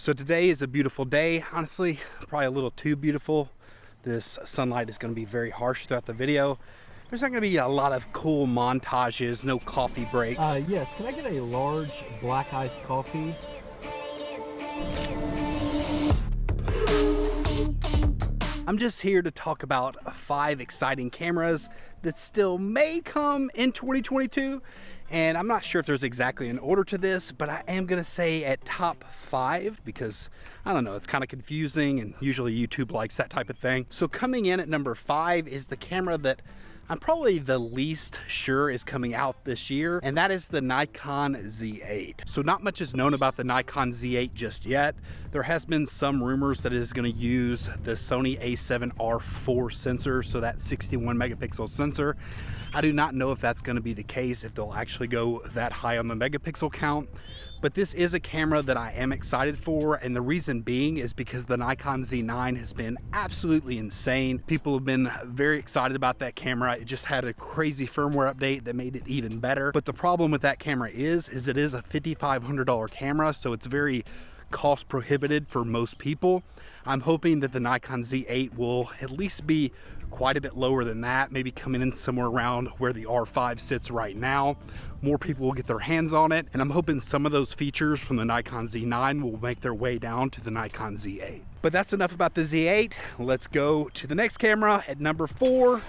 So today is a beautiful day, honestly, probably a little too beautiful. This sunlight is going to be very harsh throughout the video. There's not going to be a lot of cool montages, no coffee breaks. Yes, can I get a large black iced coffee? I'm just here to talk about 5 exciting cameras that still may come in 2022. And I'm not sure if there's exactly an order to this, but I am gonna say at top 5 because I don't know, it's kind of confusing and usually YouTube likes that type of thing. So coming in at number 5 is the camera that I'm probably the least sure is coming out this year, and that is the Nikon Z8. So not much is known about the Nikon Z8 just yet. There has been some rumors that it is going to use the Sony A7R IV sensor, so that 61 megapixel sensor. I do not know if that's going to be the case, if they'll actually go that high on the megapixel count. But this is a camera that I am excited for, and the reason being is because the Nikon Z9 has been absolutely insane. People have been very excited about that camera. It just had a crazy firmware update that made it even better. But the problem with that camera is it is a $5,500 camera, so it's very cost prohibited for most people. I'm hoping that the Nikon Z8 will at least be quite a bit lower than that, maybe coming in somewhere around where the R5 sits right now. More people will get their hands on it, and I'm hoping some of those features from the Nikon Z9 will make their way down to the Nikon Z8. But that's enough about the Z8. Let's go to the next camera at number 4.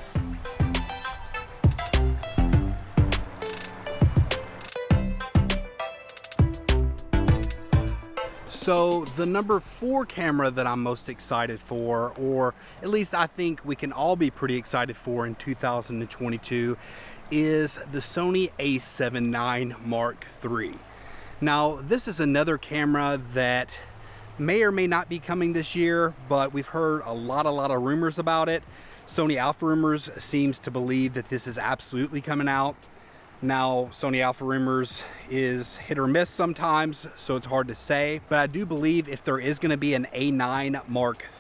So the number 4 camera that I'm most excited for, or at least I think we can all be pretty excited for in 2022, is the Sony A7R V. Now, this is another camera that may or may not be coming this year, but we've heard a lot of rumors about it. Sony Alpha Rumors seems to believe that this is absolutely coming out. Now, Sony Alpha Rumors is hit or miss sometimes, so it's hard to say. But I do believe if there is going to be an A9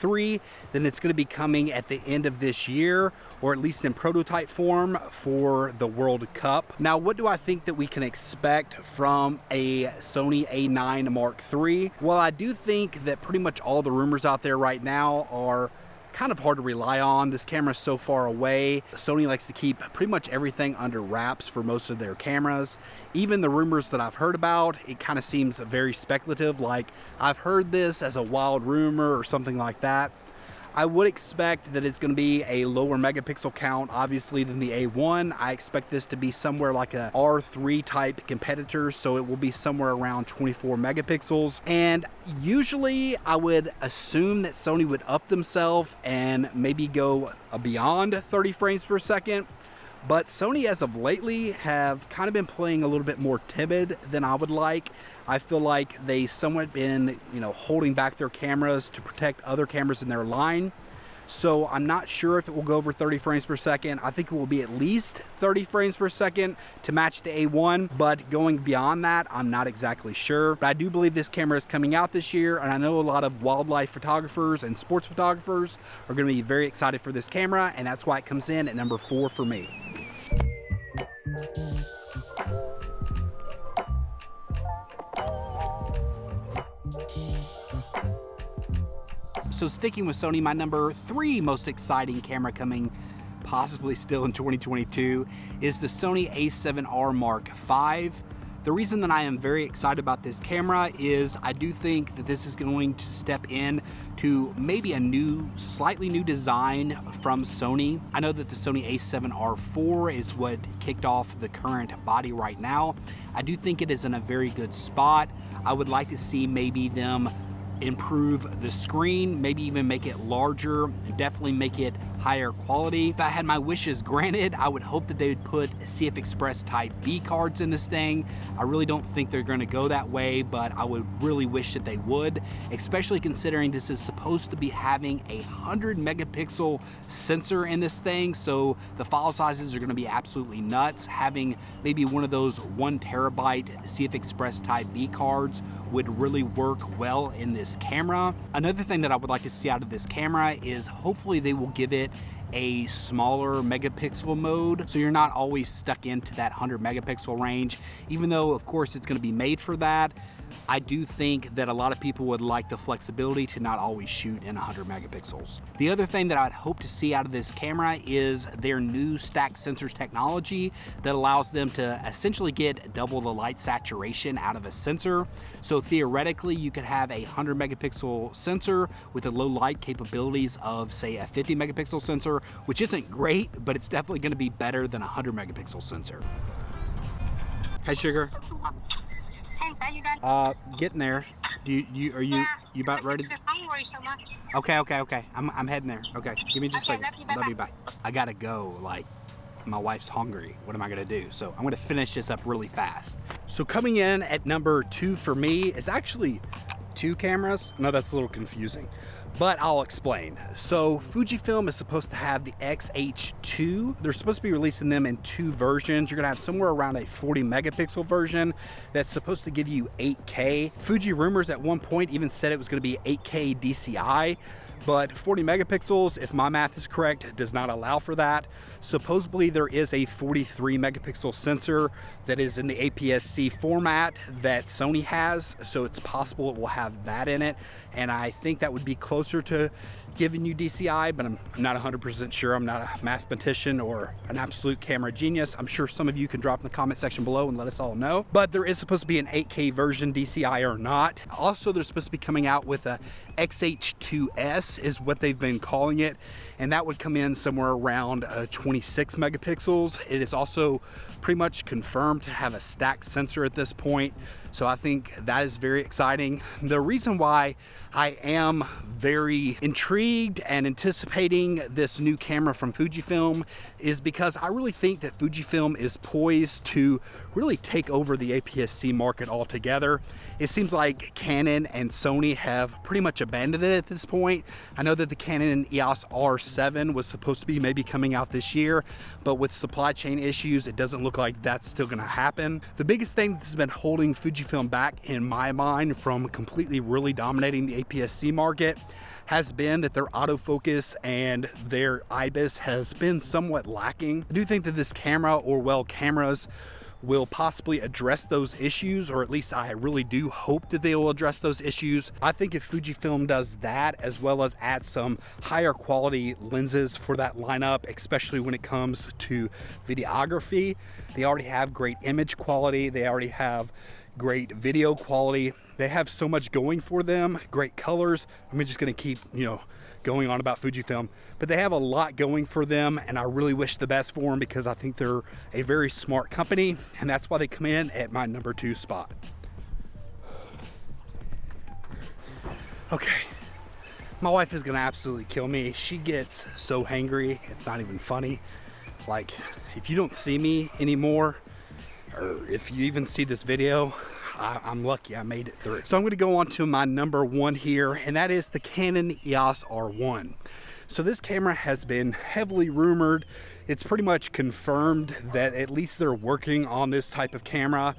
III, then it's going to be coming at the end of this year, or at least in prototype form for the World Cup. Now, what do I think that we can expect from a Sony A9 III? Well, I do think that pretty much all the rumors out there right now are kind of hard to rely on. This camera is so far away. Sony likes to keep pretty much everything under wraps for most of their cameras. Even the rumors that I've heard about, it kind of seems very speculative, like I've heard this as a wild rumor or something like that. I would expect that it's going to be a lower megapixel count, obviously, than the A1. I expect this to be somewhere like a R3 type competitor, so it will be somewhere around 24 megapixels. And usually I would assume that Sony would up themselves and maybe go beyond 30 frames per second. But Sony, as of lately, have kind of been playing a little bit more timid than I would like. I feel like they somewhat been, holding back their cameras to protect other cameras in their line. So I'm not sure if it will go over 30 frames per second. I think it will be at least 30 frames per second to match the A1, but going beyond that, I'm not exactly sure. But I do believe this camera is coming out this year, and I know a lot of wildlife photographers and sports photographers are going to be very excited for this camera, and that's why it comes in at number 4 for me. So sticking with Sony, my number 3 most exciting camera coming possibly still in 2022 is the Sony A7R V. The reason that I am very excited about this camera is I do think that this is going to step in to maybe a slightly new design from Sony. I know that the Sony A7R IV is what kicked off the current body right now. I do think it is in a very good spot. I would like to see maybe them improve the screen, maybe even make it larger, definitely make it higher quality. If I had my wishes granted, I would hope that they would put CF Express Type B cards in this thing. I really don't think they're going to go that way, but I would really wish that they would, especially considering this is supposed to be having a 100 megapixel sensor in this thing, so the file sizes are going to be absolutely nuts. Having maybe one of those 1 terabyte CF Express Type B cards would really work well in this camera. Another thing that I would like to see out of this camera is hopefully they will give it a smaller megapixel mode, so you're not always stuck into that 100 megapixel range, even though of course it's going to be made for that. I do think that a lot of people would like the flexibility to not always shoot in 100 megapixels. The other thing that I'd hope to see out of this camera is their new stacked sensors technology that allows them to essentially get double the light saturation out of a sensor. So theoretically, you could have a 100 megapixel sensor with the low light capabilities of, say, a 50 megapixel sensor, which isn't great, but it's definitely going to be better than a 100 megapixel sensor. Hey, sugar. Thanks, are you done? Getting there. Are you about ready? Don't worry so much. Okay. I'm heading there. Okay, give me just a Okay, second. Love you, bye. I gotta go, like, my wife's hungry. What am I gonna do? So I'm gonna finish this up really fast. So coming in at number 2 for me is actually 2 cameras. No, that's a little confusing, but I'll explain. So Fujifilm is supposed to have the X-H2. They're supposed to be releasing them in 2 versions. You're gonna have somewhere around a 40 megapixel version that's supposed to give you 8K. Fuji rumors at one point even said it was gonna be 8K DCI, but 40 megapixels, if my math is correct, does not allow for that. Supposedly there is a 43 megapixel sensor that is in the APS-C format that Sony has, so it's possible it will have that in it, and I think that would be closer to giving you DCI, but I'm not 100% sure. I'm not a mathematician or an absolute camera genius. I'm sure some of you can drop in the comment section below and let us all know. But there is supposed to be an 8K version, DCI or not. Also, they're supposed to be coming out with a XH2S is what they've been calling it, and that would come in somewhere around 26 megapixels. It is also pretty much confirmed to have a stacked sensor at this point, so I think that is very exciting. The reason why I am very intrigued and anticipating this new camera from Fujifilm is because I really think that Fujifilm is poised to really take over the APS-C market altogether. It seems like Canon and Sony have pretty much abandoned it at this point. I know that the Canon EOS R7 was supposed to be maybe coming out this year, but with supply chain issues, it doesn't look like that's still gonna happen. The biggest thing that's been holding Fujifilm back in my mind from completely really dominating the APS-C market has been that their autofocus and their IBIS has been somewhat lacking. I do think that this camera, or well, cameras, will possibly address those issues, or at least I really do hope that they will address those issues. I think if Fujifilm does that, as well as add some higher quality lenses for that lineup, especially when it comes to videography, they already have great image quality, they already have great video quality, they have so much going for them, great colors. I'm just gonna keep, going on about Fujifilm, but they have a lot going for them, and I really wish the best for them because I think they're a very smart company, and that's why they come in at my number 2 spot. Okay, my wife is gonna absolutely kill me. She gets so hangry, it's not even funny. Like, if you don't see me anymore, or if you even see this video, I'm lucky I made it through. So I'm going to go on to my number 1 here, and that is the Canon EOS R1. So this camera has been heavily rumored. It's pretty much confirmed that at least they're working on this type of camera,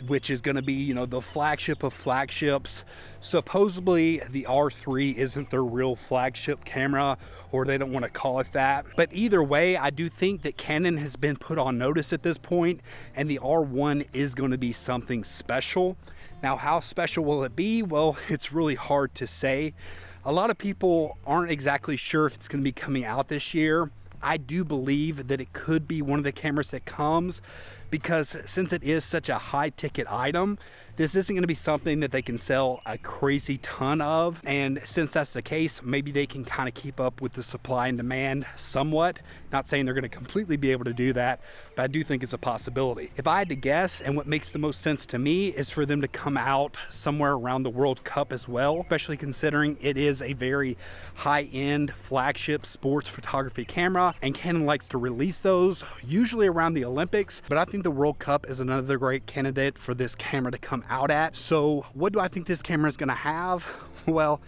which is going to be, the flagship of flagships. Supposedly the R3 isn't their real flagship camera, or they don't want to call it that. But either way, I do think that Canon has been put on notice at this point, and the R1 is going to be something special. Now, how special will it be? Well, it's really hard to say. A lot of people aren't exactly sure if it's going to be coming out this year. I do believe that it could be one of the cameras that comes, because since it is such a high ticket item, this isn't going to be something that they can sell a crazy ton of. And since that's the case, maybe they can kind of keep up with the supply and demand somewhat. Not saying they're going to completely be able to do that, but I do think it's a possibility. If I had to guess, and what makes the most sense to me, is for them to come out somewhere around the World Cup as well, especially considering it is a very high-end flagship sports photography camera, and Canon likes to release those usually around the Olympics. But I think the World Cup is another great candidate for this camera to come out at. So what do I think this camera is going to have? Well,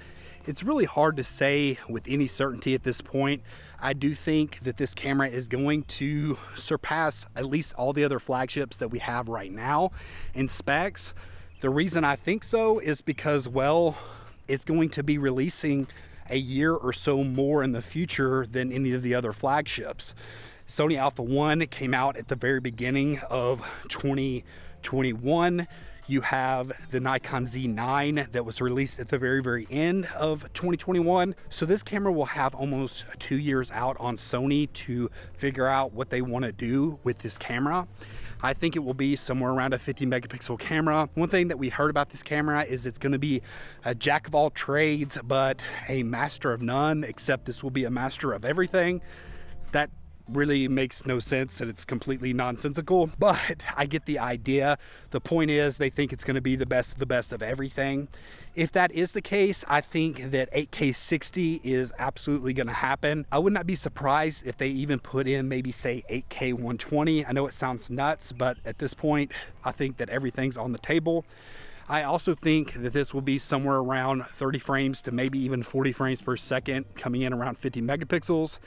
it's really hard to say with any certainty at this point. I do think that this camera is going to surpass at least all the other flagships that we have right now in specs. The reason I think so is because, well, it's going to be releasing a year or so more in the future than any of the other flagships. Sony Alpha 1 came out at the very beginning of 2021. You have the Nikon Z9 that was released at the very end of 2021. So this camera will have almost 2 years out on Sony to figure out what they want to do with this camera. I think it will be somewhere around a 50 megapixel camera. One thing that we heard about this camera is it's going to be a jack of all trades, but a master of none, except this will be a master of everything. That really makes no sense, and it's completely nonsensical, but I get the idea. The point is they think it's going to be the best of everything. If that is the case, I think that 8K 60 is absolutely going to happen. I would not be surprised if they even put in maybe say 8K 120. I know it sounds nuts, but at this point I think that everything's on the table. I also think that this will be somewhere around 30 frames to maybe even 40 frames per second, coming in around 50 megapixels.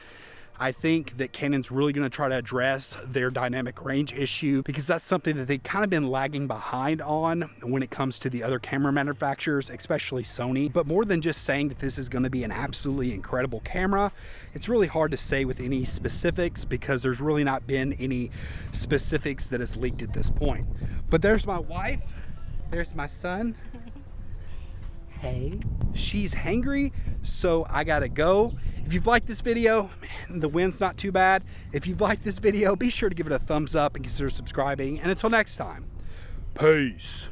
I think that Canon's really going to try to address their dynamic range issue, because that's something that they've kind of been lagging behind on when it comes to the other camera manufacturers, especially Sony. But more than just saying that this is going to be an absolutely incredible camera, it's really hard to say with any specifics, because there's really not been any specifics that is leaked at this point. But there's my wife, there's my son. Hey. She's hangry, so I gotta go. If you've liked this video, man, the wind's not too bad. If you've liked this video, be sure to give it a thumbs up and consider subscribing. And until next time, peace.